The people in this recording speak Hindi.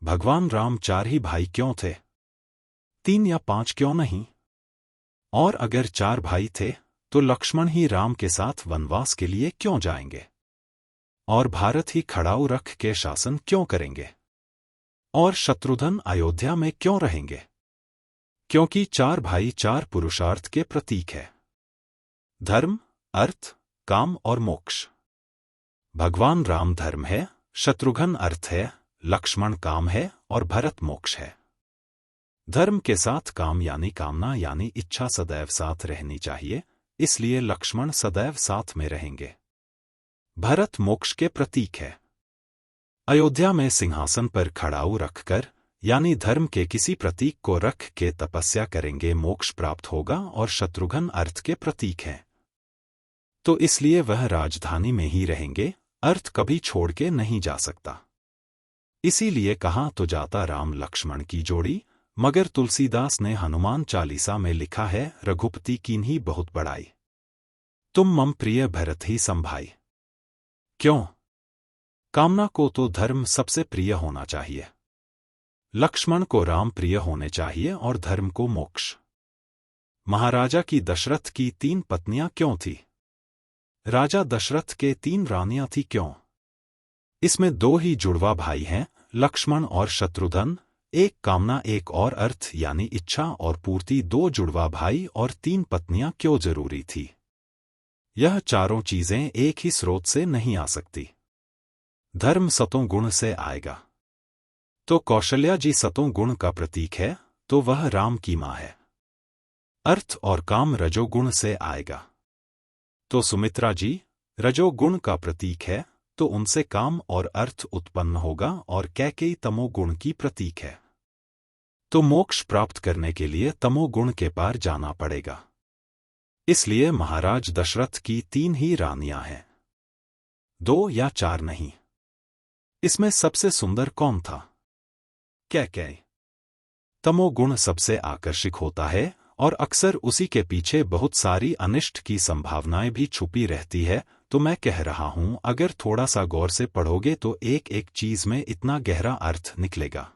भगवान राम 4 ही भाई क्यों थे? 3 या 5 क्यों नहीं? और अगर 4 भाई थे तो लक्ष्मण ही राम के साथ वनवास के लिए क्यों जाएंगे? और भारत ही खड़ाऊ रख के शासन क्यों करेंगे? और शत्रुघ्न अयोध्या में क्यों रहेंगे? क्योंकि 4 भाई 4 पुरुषार्थ के प्रतीक है। धर्म, अर्थ, काम और मोक्ष। भगवान राम धर्म है, शत्रुघ्न अर्थ है, लक्ष्मण काम है और भरत मोक्ष है। धर्म के साथ काम यानी कामना यानी इच्छा सदैव साथ रहनी चाहिए, इसलिए लक्ष्मण सदैव साथ में रहेंगे। भरत मोक्ष के प्रतीक है। अयोध्या में सिंहासन पर खड़ाऊ रखकर यानी धर्म के किसी प्रतीक को रख के तपस्या करेंगे, मोक्ष प्राप्त होगा। और शत्रुघ्न अर्थ के प्रतीक हैं, तो इसलिए वह राजधानी में ही रहेंगे, अर्थ कभी छोड़ के नहीं जा सकता। इसीलिए कहा तो जाता राम लक्ष्मण की जोड़ी, मगर तुलसीदास ने हनुमान चालीसा में लिखा है, रघुपति कीन्ही बहुत बड़ाई, तुम मम प्रिय भरत ही संभाई। क्यों? कामना को तो धर्म सबसे प्रिय होना चाहिए, लक्ष्मण को राम प्रिय होने चाहिए और धर्म को मोक्ष। महाराजा की दशरथ की 3 पत्नियां क्यों थी? राजा दशरथ के 3 रानियां थी क्यों? इसमें 2 ही जुड़वा भाई हैं, लक्ष्मण और शत्रुघ्न। एक कामना एक और अर्थ यानी इच्छा और पूर्ति, 2 जुड़वा भाई और 3 पत्नियां क्यों जरूरी थी? यह चारों चीजें एक ही स्रोत से नहीं आ सकती। धर्म सतों गुण से आएगा, तो कौशल्या जी सतों गुण का प्रतीक है, तो वह राम की मां है। अर्थ और काम रजोगुण से आएगा, तो सुमित्रा जी रजोगुण का प्रतीक है, तो उनसे काम और अर्थ उत्पन्न होगा। और कैकेयी तमोगुण की प्रतीक है, तो मोक्ष प्राप्त करने के लिए तमोगुण के पार जाना पड़ेगा। इसलिए महाराज दशरथ की 3 ही रानियां हैं, 2 या 4 नहीं। इसमें सबसे सुंदर कौन था? कैकेयी। तमोगुण सबसे आकर्षक होता है और अक्सर उसी के पीछे बहुत सारी अनिष्ट की संभावनाएं भी छुपी रहती है। तो मैं कह रहा हूं, अगर थोड़ा सा गौर से पढ़ोगे तो एक एक चीज में इतना गहरा अर्थ निकलेगा।